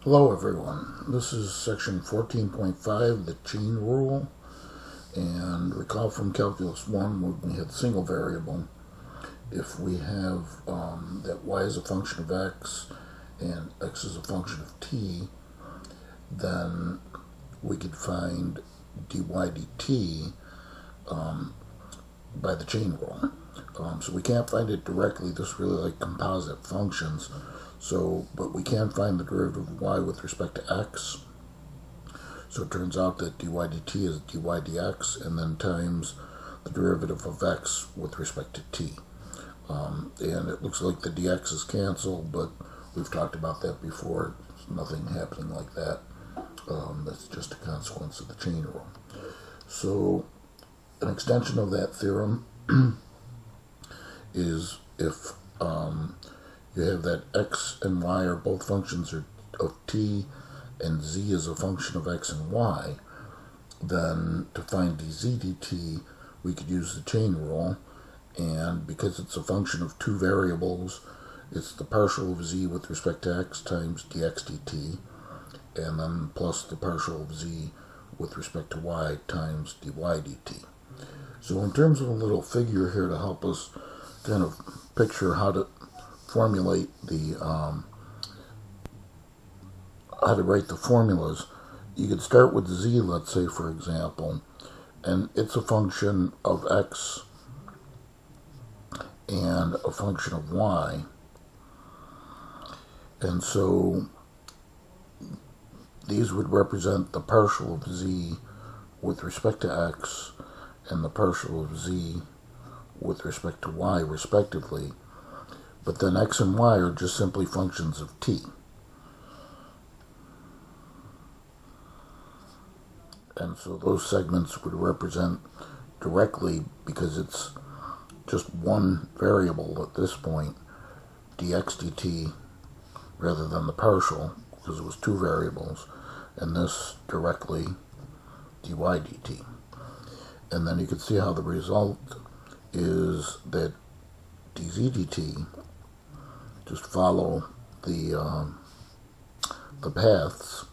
Hello everyone, this is section 14.5, the chain rule, and recall from Calculus 1 when we had single variable, if we have that y is a function of x and x is a function of t, then we could find dy dt by the chain rule. So we can't find it directly, this is really like composite functions. But we can find the derivative of y with respect to x. So it turns out that dy dt is dy dx, and then times the derivative of x with respect to t. And it looks like the dx is canceled, but we've talked about that before. There's nothing happening like that. That's just a consequence of the chain rule. So an extension of that theorem is if you have that x and y are both functions of t, and z is a function of x and y, then to find dz dt, we could use the chain rule, and because it's a function of two variables, it's the partial of z with respect to x times dx dt, and then plus the partial of z with respect to y times dy dt. So in terms of a little figure here to help us kind of picture how to formulate the how to write the formulas, you could start with z, let's say, for example, and it's a function of x and a function of y, and so these would represent the partial of z with respect to x and the partial of z with respect to y respectively. But then x and y are just simply functions of t. And so those segments would represent directly, because it's just one variable at this point, dx dt, rather than the partial, because it was two variables, and this directly dy dt. And then you can see how the result is that dz dt, just follow the paths,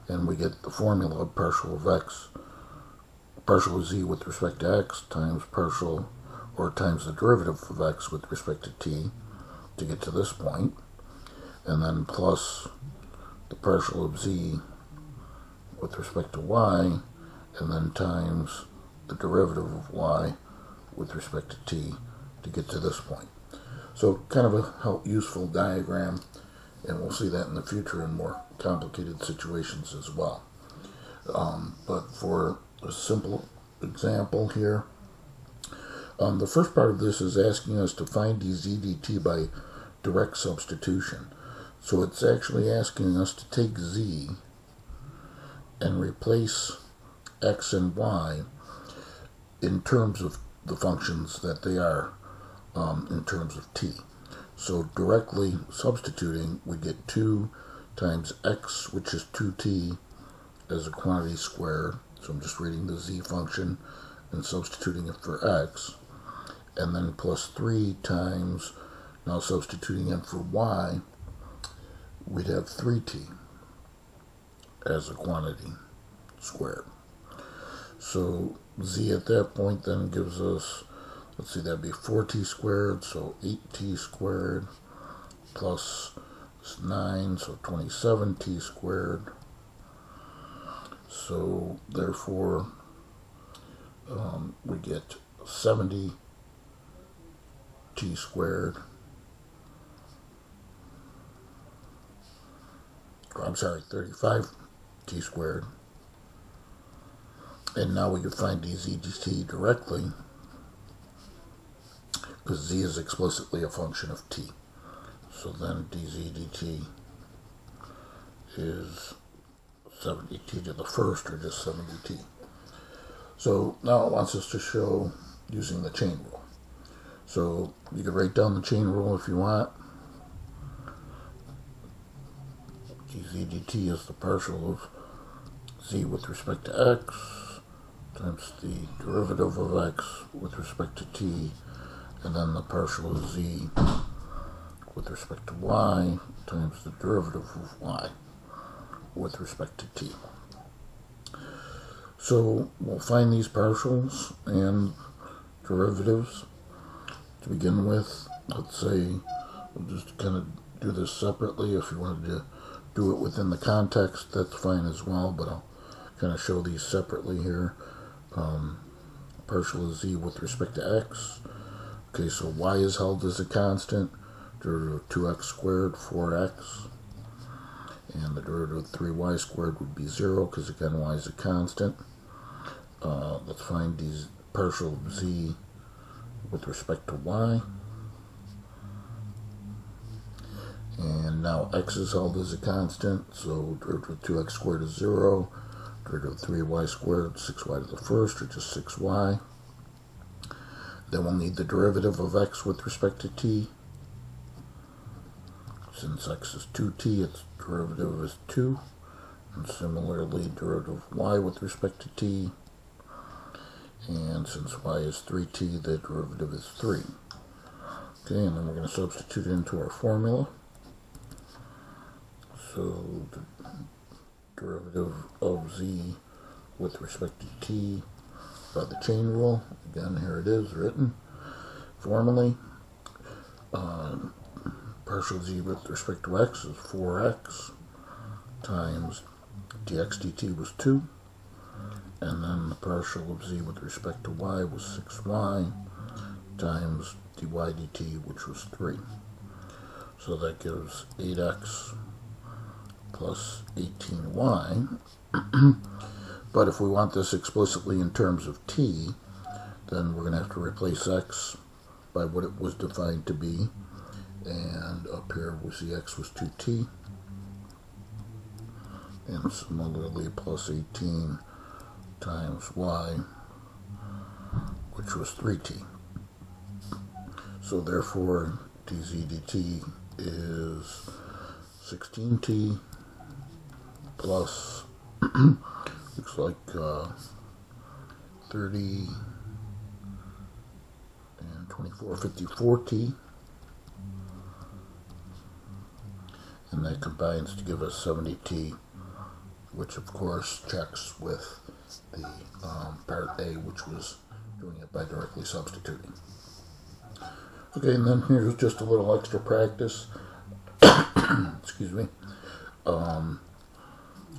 and we get the formula of partial of x, partial of z with respect to x times partial, or times the derivative of x with respect to t to get to this point, and then plus the partial of z with respect to y, and then times the derivative of y with respect to t to get to this point. So kind of a useful diagram, and we'll see that in the future in more complicated situations as well. But for a simple example here, the first part of this is asking us to find dz dt by direct substitution. So it's actually asking us to take z and replace x and y in terms of the functions that they are in terms of t. So directly substituting, we get 2 times x, which is 2t, as a quantity squared. So I'm just reading the z function and substituting it for x. And then plus 3 times, now substituting in for y, we'd have 3t as a quantity squared. So z at that point then gives us, let's see, that'd be 4t squared, so 8t squared, plus 9, so 27t squared. So therefore, we get 70t squared, or I'm sorry, 35t squared. And now we can find dz dt directly, because z is explicitly a function of t. So then dz dt is 70t to the first, or just 70t. So now it wants us to show using the chain rule. So you can write down the chain rule if you want. dz dt is the partial of z with respect to x times the derivative of x with respect to t, and then the partial of z with respect to y times the derivative of y. with respect to t. So we'll find these partials and derivatives. To begin with, let's say we'll just kind of do this separately. If you wanted to do it within the context, that's fine as well, but I'll kind of show these separately here. Partial of z with respect to x. Okay, so y is held as a constant. Derivative of 2x squared, 4x. And the derivative of 3y squared would be 0, because again y is a constant. Let's find these partial of z with respect to y. And now x is held as a constant, so derivative of 2x squared is 0. Derivative of 3y squared, 6y to the first, or just 6y. Then we'll need the derivative of x with respect to t. Since x is 2t, its derivative is 2. And similarly, derivative of y with respect to t. And since y is 3t, the derivative is 3. Okay, and then we're going to substitute it into our formula. So the derivative of z with respect to t by the chain rule. Again, here it is written formally. Partial z with respect to x is 4x times dx dt was 2. And then the partial of z with respect to y was 6y times dy dt, which was 3. So that gives 8x plus 18y. But if we want this explicitly in terms of t, then we're going to have to replace x by what it was defined to be. And up here we see x was 2t. And similarly plus 18 times y, which was 3t. So therefore dz dt is 16t plus looks like 30 and 24, 54t, and that combines to give us 70t, which of course checks with the part A, which was doing it by directly substituting. Okay, and then here's just a little extra practice. Excuse me.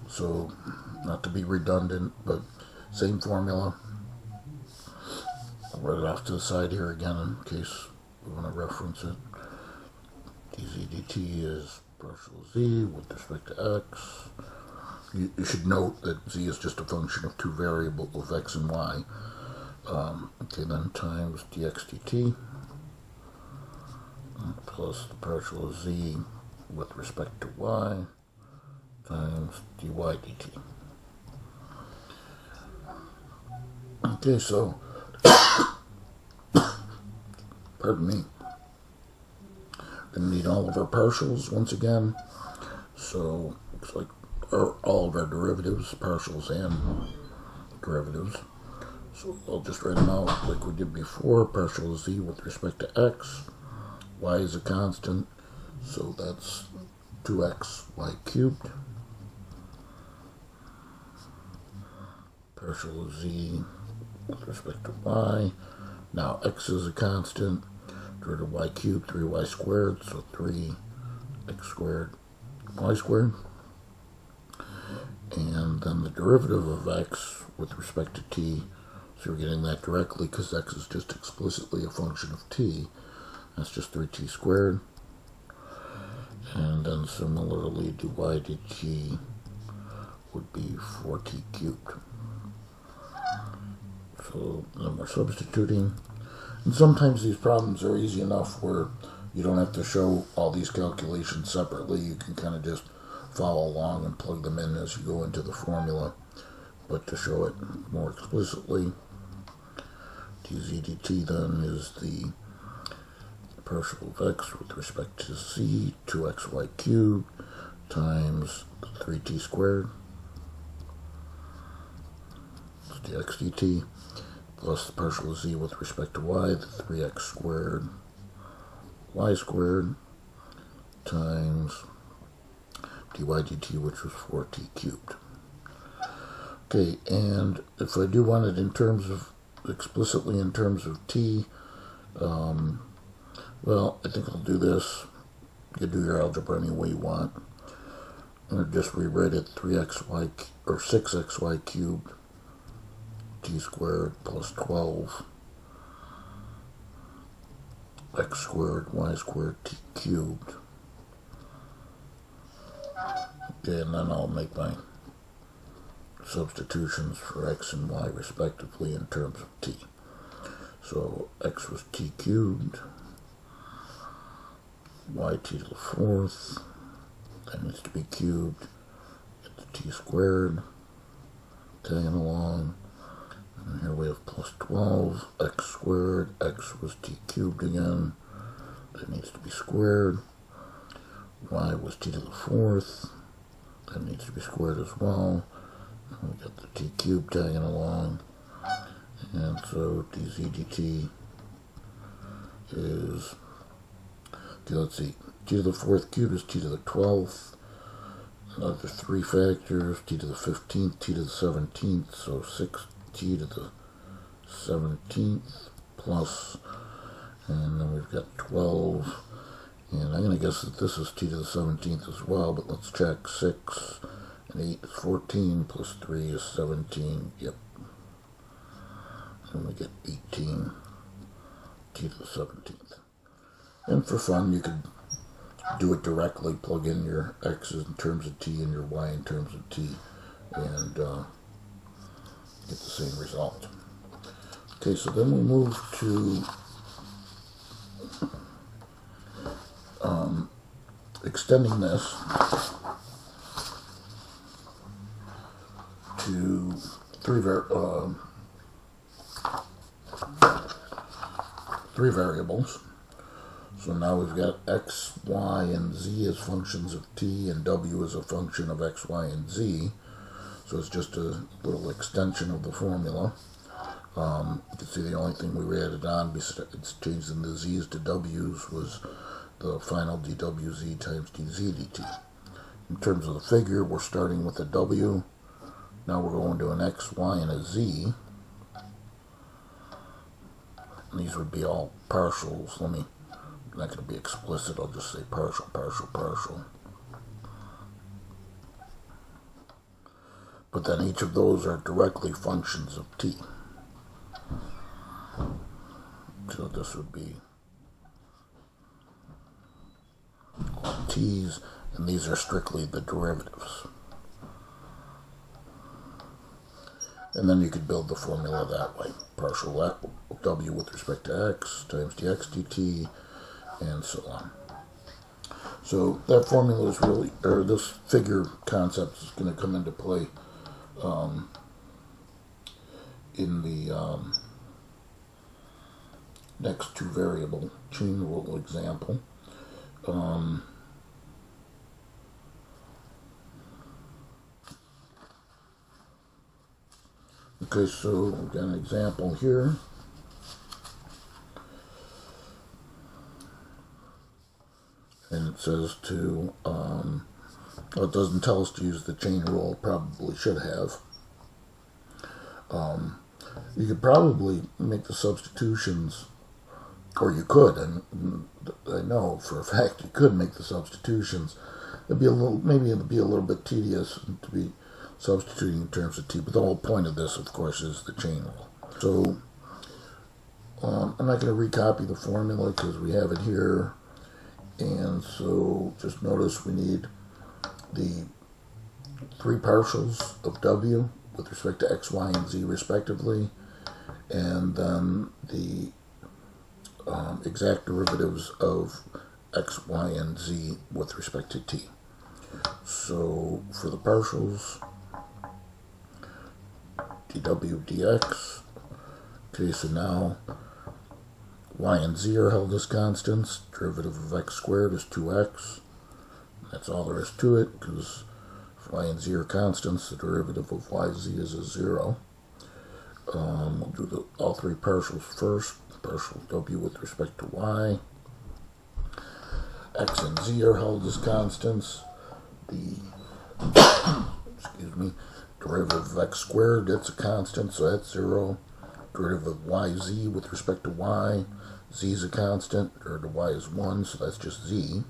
So, not to be redundant, but same formula. I'll write it off to the side here again in case we want to reference it. dz dt is partial z with respect to x. You should note that z is just a function of two variables of x and y. Okay, then times dx dt plus the partial of z with respect to y times dy dt. Okay, so pardon me. Going to need all of our partials once again. So looks like all of our derivatives, partials and derivatives. So I'll just write them out like we did before. Partial z with respect to x. Y is a constant, so that's 2xy cubed. Partial of z with respect to y. Now x is a constant. Derivative of y cubed, 3y squared, so 3x squared, y squared. And then the derivative of x with respect to t, so we're getting that directly because x is just explicitly a function of t. That's just 3t squared. And then similarly, dy dt would be 4t cubed. So then we're substituting. And sometimes these problems are easy enough where you don't have to show all these calculations separately. You can kind of just follow along and plug them in as you go into the formula. But to show it more explicitly, dz dt then is the partial of x with respect to z, 2xy cubed times 3t squared, dx dt, plus the partial of z with respect to y, the 3x squared, y squared, times dy dt, which was 4t cubed. Okay, and if I do want it in terms of, explicitly in terms of t, well, I think I'll do this. You can do your algebra any way you want. I'm going to just rewrite it 3xy, or 6xy cubed, t squared plus 12 x squared y squared t cubed. Okay, and then I'll make my substitutions for x and y respectively in terms of t. So x was t cubed, y t to the fourth, that needs to be cubed, get the t squared, tagging along, and here we have plus 12, x squared, x was t cubed again, that needs to be squared, y was t to the fourth, that needs to be squared as well, and we got the t cubed tagging along, and so dz dt is, let's see, t to the fourth cubed is t to the 12th, another 3 factors, t to the 15th, t to the 17th, so 6t to the 17th plus, and then we've got 12, and I'm going to guess that this is t to the 17th as well, but let's check. 6 and 8 is 14, plus 3 is 17, yep, and we get 18 t to the 17th. And for fun, you could do it directly, plug in your x's in terms of t and your y in terms of t, and get the same result. Okay, so then we move to extending this to three variables. So now we've got x, y, and z as functions of t, and w as a function of x, y, and z. So it's just a little extension of the formula. You can see the only thing we added on besides changing the z's to w's was the final dwz times dz dt. In terms of the figure, we're starting with a w. Now we're going to an x, y, and a z. And these would be all partials. I'm not going to be explicit, I'll just say partial, partial, partial. But then each of those are directly functions of t. So this would be all t's, and these are strictly the derivatives. And then you could build the formula that way. Partial w with respect to x times dx dt, and so on. So that formula is really, or this figure concept is going to come into play in the next two variable chain rule example. Okay, so we've got an example here. And it says to, well, it doesn't tell us to use the chain rule, it probably should have. You could probably make the substitutions, or you could, and I know for a fact you could make the substitutions. It'd be a little, maybe it'd be a little bit tedious to be substituting in terms of t, but the whole point of this, of course, is the chain rule. So I'm not going to recopy the formula because we have it here, and so just notice we need the three partials of w with respect to x, y, and z respectively, and then the exact derivatives of x, y, and z with respect to t. So for the partials, dw dx, okay, so now y and z are held as constants. Derivative of x squared is 2x. That's all there is to it, because if y and z are constants, the derivative of yz is a 0. We'll do all three partials first. Partial w with respect to y. X and z are held as constants. excuse me, derivative of x squared, that's a constant, so that's 0. Derivative of yz with respect to y, z is a constant, derivative of y is 1, so that's just z.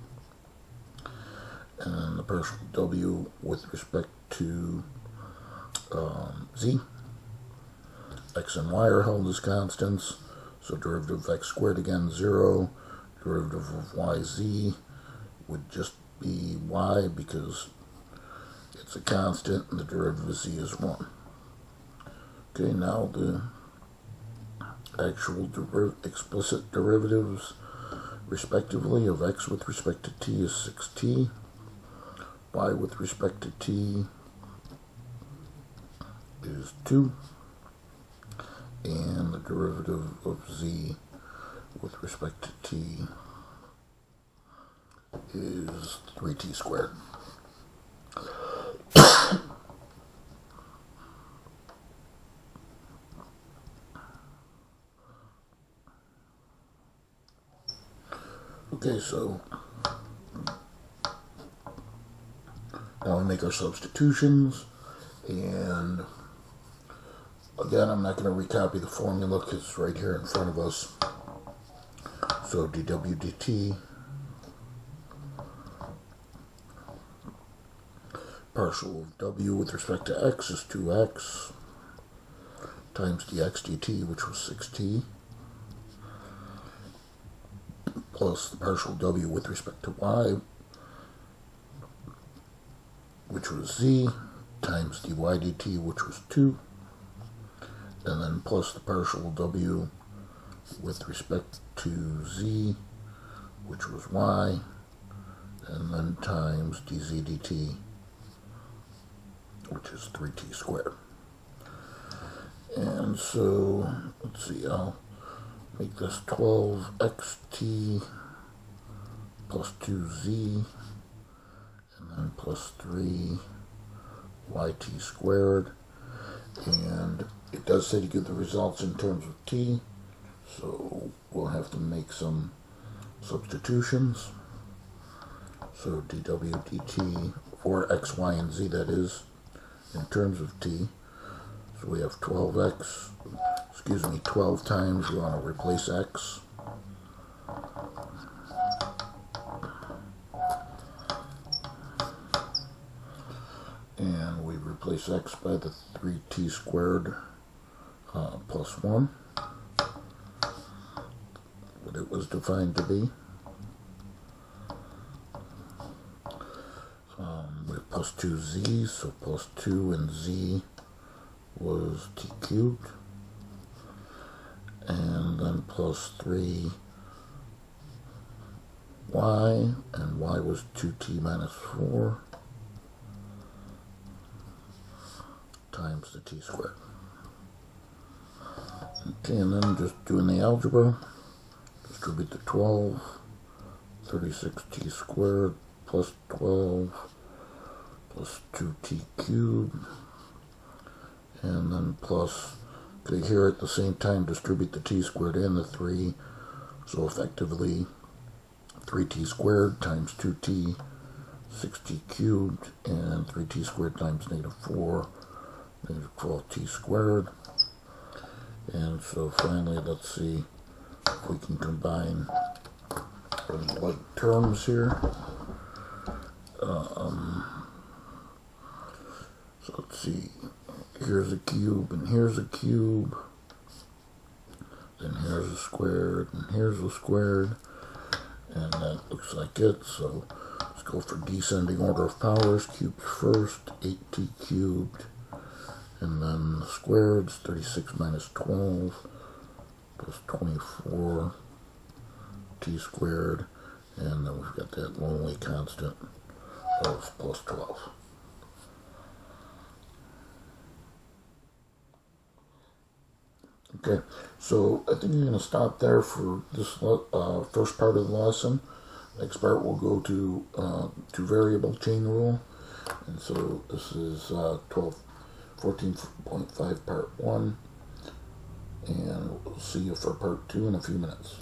And the partial w with respect to z, x and y are held as constants, so derivative of x squared again 0, derivative of yz would just be y because it's a constant and the derivative of z is 1. Okay, now the actual explicit derivatives respectively of x with respect to t is 6t, y with respect to t is 2, and the derivative of z with respect to t is 3t squared. Okay, so now we make our substitutions, and again, I'm not going to recopy the formula because it's right here in front of us. So dw dt partial of w with respect to x is 2x times dx dt, which was 6t, plus the partial w with respect to y, which was z, times dy dt, which was 2, and then plus the partial w with respect to z, which was y, and then times dz dt, which is 3t squared. And so, let's see, I'll make this 12xt plus 2z, and then plus 3yt squared. And it does say to give the results in terms of t, so we'll have to make some substitutions. So dw dt for x, y, and z, that is, in terms of t. So we have 12 times, we want to replace x. And we replace x by the 3t squared plus 1, what it was defined to be. We have plus 2z, so plus 2 and z was t cubed, and then plus 3y, and y was 2t minus 4 times the t squared. Okay, and then just doing the algebra, distribute the 12, 36t squared plus 12 plus 2t cubed, and then plus, okay, here at the same time distribute the t squared and the 3, so effectively 3t squared times 2t, 6t cubed, and 3t squared times negative 4, negative 12t squared. And so finally, let's see if we can combine any like terms here. So let's see, here's a cube and here's a cube, then here's a squared and here's a squared, and that looks like it. So let's go for descending order of powers. Cubed first, 8t cubed, and then the squareds, 36 minus 12 plus 24 t squared, and then we've got that lonely constant of plus 12. Okay, so I think I'm going to stop there for this first part of the lesson. Next part we'll go to variable chain rule, and so this is 14.5 part 1, and we'll see you for part 2 in a few minutes.